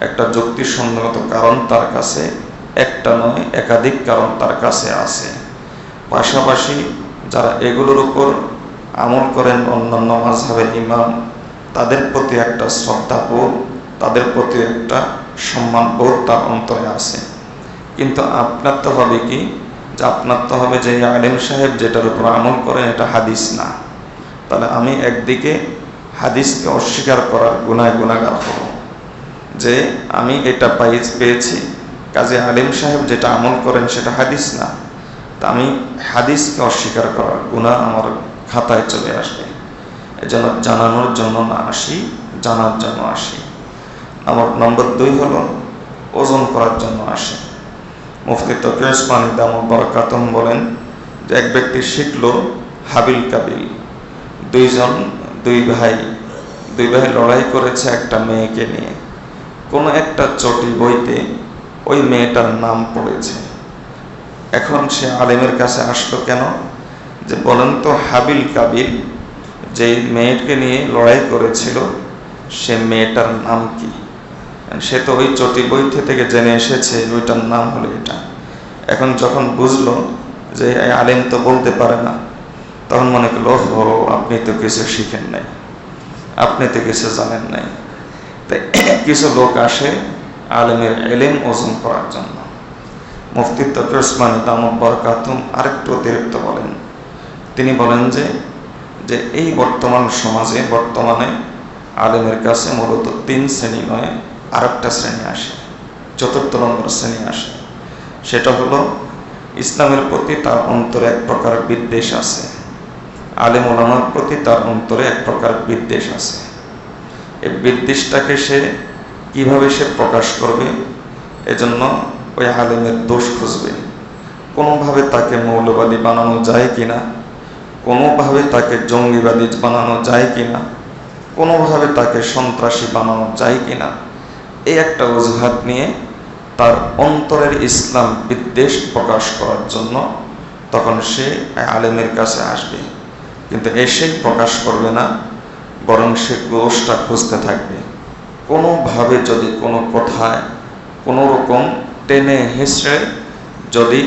একটা যুক্তিসঙ্গত কারণ তার কাছে একটা নয়, একাধিক কারণ তার কাছে আছে। পাশাপাশি যারা এগুলোর উপর আমল করেন, অন্যান্য মাযহাবের ইমাম, তাদের প্রতি একটা শ্রদ্ধাবোধ, তাদের প্রতি একটা সম্মানবোধ তার অন্তরে আছে। কিন্তু আপনার তো হবে কি, যে আপনার তো হবে যে আলেম সাহেব যেটার উপর আমল করেন এটা হাদিস না, তাহলে আমি একদিকে হাদিসকে অস্বীকার করার গুনাহগার হব, যে আমি এটা পেয়েছি, কাজে আলেম সাহেব যেটা আমল করেন সেটা হাদিস না, তা আমি হাদিসকে অস্বীকার করার গুনাহ আমার খাতায় চলে আসবে। এজন্য জানানোর জন্য না আসি, জানার জন্য আসি। আমার নম্বর 2 হলো ওজন করার জন্য আসে। মুফতি তকিউল ইসলাম দামাত বারাকাতুহু বলেন যে এক ব্যক্তি শিখলো হাবিল কাবিল, দুই ভাই লড়াই করেছে একটা মেয়েকে নিয়ে। কোনো একটা চটি বইতে ওই মেয়েটার নাম পড়েছে। এখন সে আলেমের কাছে আসলো কেন, যে বলেন তো হাবিল কাবিল যে মেয়েকে নিয়ে লড়াই করেছিল সে মেয়েটার নাম কি? সে তো ওই চটি বই থেকে জেনে এসেছে ওইটার নাম হলো এটা। এখন যখন বুঝলো যে আলেম তো বলতে পারে না, তখন মনে করলো ও আপনি তো কিছু শিখেন নাই, আপনি তো কিছু জানেন নাই। তাই কিছু লোক আসে আলেমের ইলম ওজন করার জন্য। মুফতি তকিউল ইসলাম দামাত বারাকাতুহু আরেকটু অতিরিক্ত বলেন, তিনি বলেন যে এই বর্তমান সমাজে বর্তমানে আলেমের কাছে মূলত 3 শ্রেণী নয়, আরেকটা শ্রেণী আসে, 4র্থ নম্বর শ্রেণী আসে। সেটা হলো ইসলামের প্রতি তার অন্তরে এক প্রকার বিদ্বেষ আছে, আলেম ওলামার প্রতি তার অন্তরে এক প্রকার বিদ্বেষ আছে। এই বিদ্বেষটাকে সে কিভাবে সে প্রকাশ করবে, এজন্য ওই আলেমের দোষ খুঁজবে, কোনোভাবে তাকে মৌলবাদী বানানো যায় কিনা, কোনোভাবে তাকে জঙ্গিবাদী বানানো যায় কিনা, কোনোভাবে তাকে সন্ত্রাসী বানানো যায় কিনা, এই একটা অজুহাত নিয়ে তার অন্তরের ইসলাম বিদ্বেষ প্রকাশ করার জন্য তখন সে আলেমের কাছে আসবে। কিন্তু এসেই প্রকাশ করবে না, বরং সে দোষটা খুঁজতে থাকবে। কোনোভাবে যদি কোনো কথায় কোনো রকম টেনে হিসড়ে যদি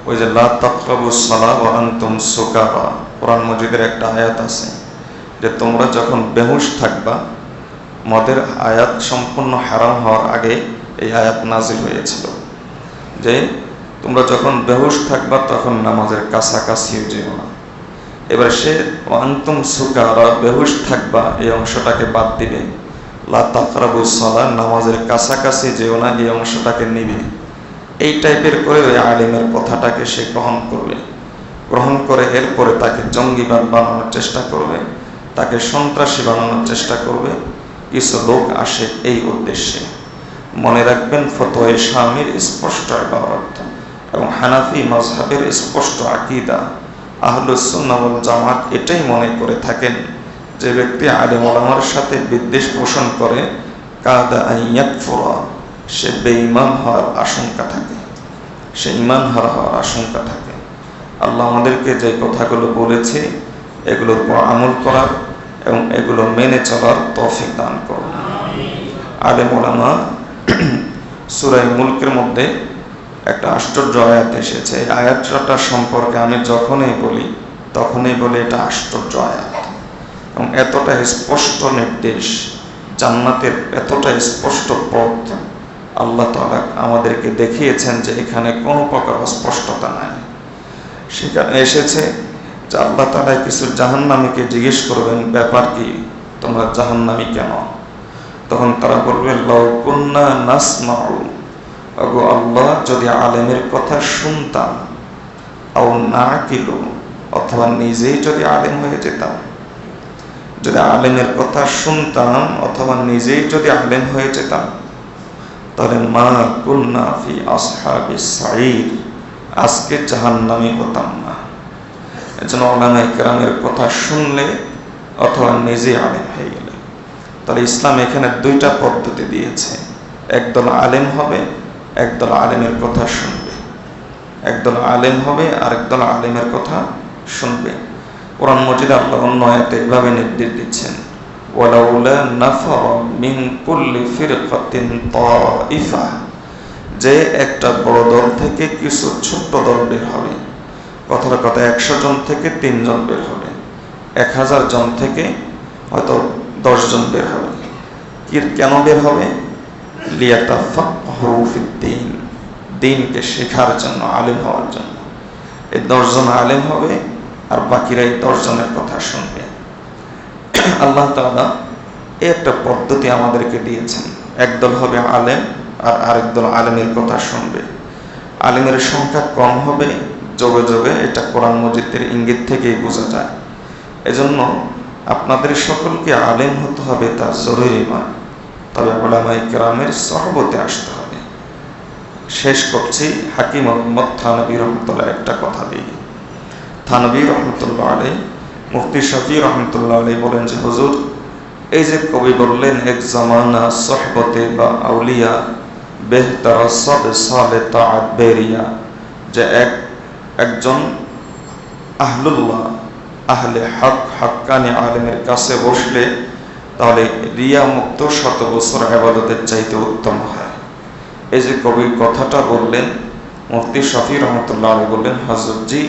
ওই যে লা তাকরাবুস সালাহ ওয়া আনতুম সুকারা, কোরআন মজিদের একটা আয়াত আছে যে তোমরা যখন বেহুশ থাকবা, মদের আয়াত সম্পূর্ণ হারাম হওয়ার আগে এই আয়াত নাজিল হয়েছিল যে তোমরা যখন বেহুশ থাকবা তখন নামাজের কাছাকাছিও যেও না। এবার সে আনতুম সুকারা, বেহুশ থাকবা এই অংশটাকে বাদ দিবে, লা তাকরাবুস সালাহ, নামাজের কাছাকাছি যেও না এই অংশটাকে নিবে। এই টাইপের করে ওই আলিমের কথাটাকে সে গ্রহণ করে এরপরে তাকে জঙ্গিবাদ বানানোর চেষ্টা করবে, তাকে সন্ত্রাসী বানানোর চেষ্টা করবে। কিছু লোক আসে এই উদ্দেশ্যে। মনে রাখবেন, ফতোয়া শামির স্পষ্ট ইবারত এবং হানাফি মাযহাবের স্পষ্ট আকীদা, আহলুস সুন্নাহ ওয়াল জামাত এটাই মনে করে থাকেন যে ব্যক্তি আলেম ওলামার সাথে বিদ্বেষ পোষণ করে কাদা আন ইয়াকফুরা, সে বেঈমান হওয়ার আশঙ্কা থাকে, সে ঈমান হারা হওয়ার আশঙ্কা থাকে। আল্লাহ আমাদেরকে যে কথাগুলো বলেছে এগুলোর উপর আমল করার এবং এগুলো মেনে চলার তৌফিক দান করুন। আলেম ওলামা সূরা মুলকের মধ্যে একটা আশ্চর্য আয়াত এসেছে। এই আয়াতটা সম্পর্কে আমি যখনই বলি এটা আশ্চর্য আয়াত এবং এতটা স্পষ্ট নির্দেশ, জান্নাতের এতটা স্পষ্ট পথ আল্লাহ তাআলা আমাদেরকে দেখিয়েছেন যে এখানে কোনো প্রকার অস্পষ্টতা নাই। সেখানে এসেছে যে আল্লাহ তাআলা কিছু জাহান্নামীকে জিজ্ঞেস করবেন, ব্যাপার কি, তোমরা জাহান্নামী কেন? তখন তারা বলবে লাউ কুন্না নাসমাউ, ওগো আল্লাহ যদি আলেমের কথা শুনতাম, আও নাকিলু, অথবা নিজেই যদি আলেম হয়ে যেতাম। যদি আলেমের কথা শুনতাম অথবা নিজেই যদি আলেম হয়ে যেতাম তাহলে মা কুন্না ফি আসহাবিস সাঈর, আজকে জাহান্নামী হতাম না। এজন্য উলামায়ে কেরামের কথা শুনলে অথবা নিজে আলেম হয়ে গেলে, তাহলে ইসলাম এখানে দুইটা পদ্ধতি দিয়েছে। একদল আলেম হবে, একদল আলেমের কথা শুনবে। একদল আলেম হবে আর একদল আলেমের কথা শুনবে। কোরআন মজিদে আল্লাহ অন্য আয়াতে এভাবে নির্দেশ দিচ্ছেন, ওয়ালাউলা নাফারা মিন কুল্লি ফিরকাতিন তাইফা, যে একটা বড় দল থেকে কিছু ছোট্ট দল বের হবে। কথার কথা 100 জন থেকে 3 জন বের হবে, 1000 জন থেকে হয়তো 10 জন বের হবে। কেন বের হবে? লিয়াতাফাক্কাহু ফিদ্দীন, দ্বীনকে শেখার জন্য, আলেম হওয়ার জন্য। এই 10 জন আলেম হবে আর বাকিরা এই 10 জনের কথা শুনবে। আল্লাহ তাআলা এই একটা পদ্ধতি আমাদেরকে দিয়েছেন। একদল হবে আলেম আর আরেক দল আলেমের কথা শুনবে। আলেমের সংখ্যা কম হবে যোগে যোগে, এটা কোরআন মজিদের ইঙ্গিত থেকেই বোঝা যায়। এজন্য আপনাদের সকলকে আলেম হতে হবে তা জরুরি নয়, তবে উলামায়ে কেরামের সহবতে আসতে হবে। শেষ করছি হাকিম মুহাম্মদ থানভী রহমাতুল্লাহ একটা কথা দিয়ে। থানভী রহমাতুল্লাহ আলাইহি, মুফতি শফি রহমাতুল্লাহ আলাইহি বলেন যে হুজুর, এই যে কবি বললেন এক জামানা সোহবতে বা আউলিয়া বেহতার সব সালে তাআত বেরিয়া, যে একজন আহলুল্লাহ, আহলে হক, হক্কানি আলেমের কাছে বসলে তাহলে রিয়া মুক্ত 100 বছর ইবাদতের চাইতে উত্তম হয়। এই যে কবির কথাটা বললেন, মুফতি শফি রহমাতুল্লাহ আলাইহি বললেন, হযরত জি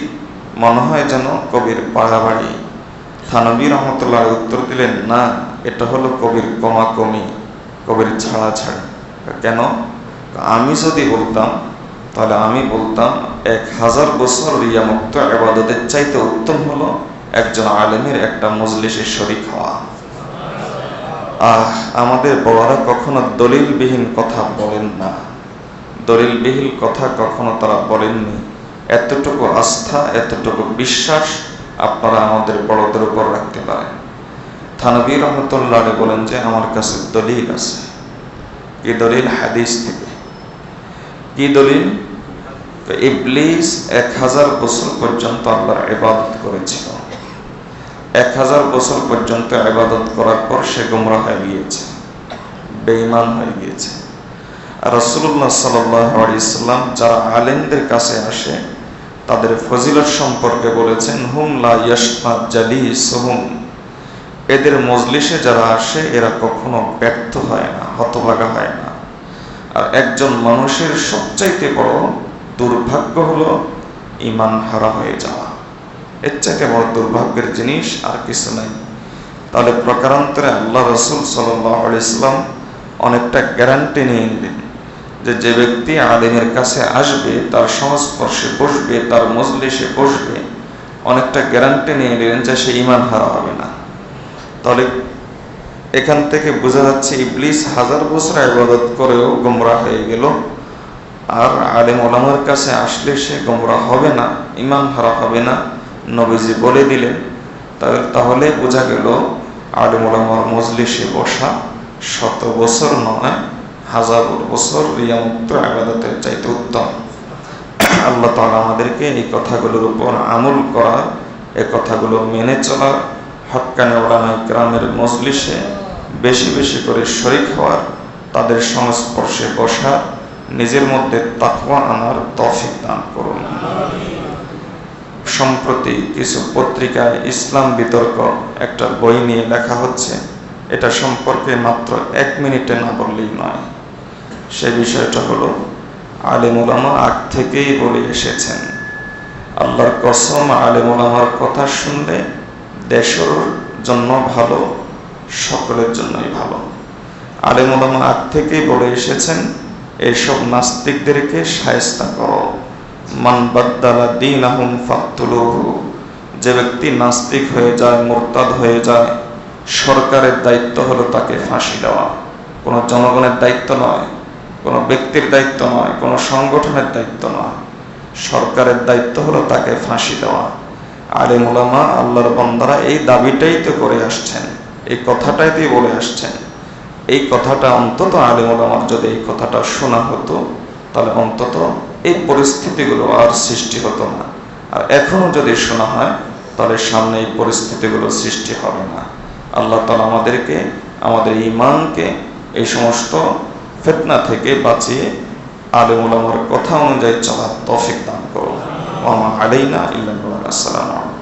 মনে হয় যেন কবির বাড়াবাড়ি। থানভী রহমাতুল্লাহ আলাইহি উত্তর দিলেন, না, এটা হলো কবির কমাকমি, কবির ছাড়াছাড়ি। কেন? আমি যদি বলতাম তাহলে আমি বলতাম 1000 বছর রিয়া মুক্ত ইবাদতের চাইতে উত্তম হলো একজন আলেমের একটা মজলিসে শরীক হওয়া। আমাদের বড়রা কখনো দলিলবিহীন কথা বলেন না, দলিলবিহীন কথা কখনো তারা বলেননি। এতটুকু আস্থা, এতটুকু বিশ্বাস আপনারা আমাদের বড়দের উপর রাখতে পারেন। থানভী রহমাতুল্লাহ আলাইহি বলেন যে আমার কাছে দলিল আছে। কি দলিল? হাদিস থেকে। কি দলিল? ইবলিস 1000 বছর পর্যন্ত আল্লাহর ইবাদত করেছিল। 1000 বছর পর্যন্ত ইবাদত করার পর সে গোমরাহ হয়ে গিয়েছে, বেঈমান হয়ে গিয়েছে। আর রাসূলুল্লাহ সাল্লাল্লাহু আলাইহি সাল্লাম যারা আলেমদের কাছে আসে তাদের ফজিলত সম্পর্কে বলেছেন, হুম লা ইয়াশফা জালিসুহুম, এদের মজলিসে যারা আসে এরা কখনো ব্যর্থ হয় না, হতভাগা হয় না। আর একজন মানুষের সবচাইতে বড় দুর্ভাগ্য হলো ঈমান হারা হয়ে যাওয়া। এর চাইতে বড় দুর্ভাগ্যের জিনিস আর কিছু নাই। তাহলে প্রকারান্তরে আল্লাহ রাসূল সাল্লাল্লাহু আলাইহি সাল্লাম অনেকটা গ্যারান্টি নিয়ে নিলেন যে ব্যক্তি আলেমের কাছে আসবে, তার সংস্পর্শে বসবে, তার মজলিসে বসবে, অনেকটা গ্যারান্টি নিয়ে নিলেন যে সে ঈমান হারা হবে না। তাহলে এখান থেকে বোঝা যাচ্ছে ইবলিস 1000 বছর ইবাদত করেও গোমরাহ হয়ে গেল, আর আলেম ওলামার কাছে আসলে সে গোমরাহ হবে না, ঈমান হারা হবে না, নবীজি বলে দিলেন। তাহলে বোঝা গেল আলেম ওলামার মজলিসে বসা 100 বছর নয়, 1000 বছর রিয়ামুক্ত ইবাদতের চাইতে উত্তম। আল্লাহ তাআলা আমাদেরকে এই কথাগুলোর উপর আমল করার, এই কথাগুলো মেনে চলার, হক্কানি উলামায়ে কেরামের মজলিসে বেশি বেশি করে শরীক হওয়ার, তাদের সংস্পর্শে বসার, নিজের মধ্যে তাকওয়া আনার তৌফিক দান করুন। সম্প্রতি কিছু পত্রিকায় ইসলাম বিতর্ক একটা বই নিয়ে লেখা হচ্ছে, এটা সম্পর্কে মাত্র 1 মিনিটে না বললেই নয়। সে বিষয়টা হলো, আলেম ওলামা আগ থেকেই বলে এসেছেন, আল্লাহর কসম আলেম ওলামার কথা শুনলে দেশের জন্য ভালো, সকলের জন্যই ভালো। আলেম ওলামা আগ থেকেই বলে এসেছেন, এইসব নাস্তিকদেরকে শায়েস্তা করো। মান বাদ্দালা দীনাহুম ফাকতুলুহু, যে ব্যক্তি নাস্তিক হয়ে যায়, মুরতাদ হয়ে যায়, সরকারের দায়িত্ব হলো তাকে ফাঁসি দেওয়া। কোনো জনগণের দায়িত্ব নয়, কোনো ব্যক্তির দায়িত্ব নয়, কোনো সংগঠনের দায়িত্ব নয়, সরকারের দায়িত্ব হলো তাকে ফাঁসি দেওয়া। আলেম ওলামা আল্লাহর বান্দারা এই দাবিটাই তো করে আসছেন, এই কথাটাই দিয়ে বলে আসছেন। এই কথাটা অন্তত আলেম ওলামার যদি এই কথাটা শোনা হতো, তাহলে অন্তত এই পরিস্থিতিগুলো আর সৃষ্টি হতো না। আর এখনো যদি শোনা হয়, তাহলে সামনে এই পরিস্থিতিগুলো সৃষ্টি হবে না। আল্লাহ তাআলা আমাদেরকে, আমাদের ঈমানকে এই সমস্ত ফিতনা থেকে বাঁচিয়ে আলেম ওলামার কথা অনুযায়ী চলার তৌফিক দান করুন। ওয়া মা আলাইনা ইল্লাল বালাগ। আসসালামু আলাইকুম।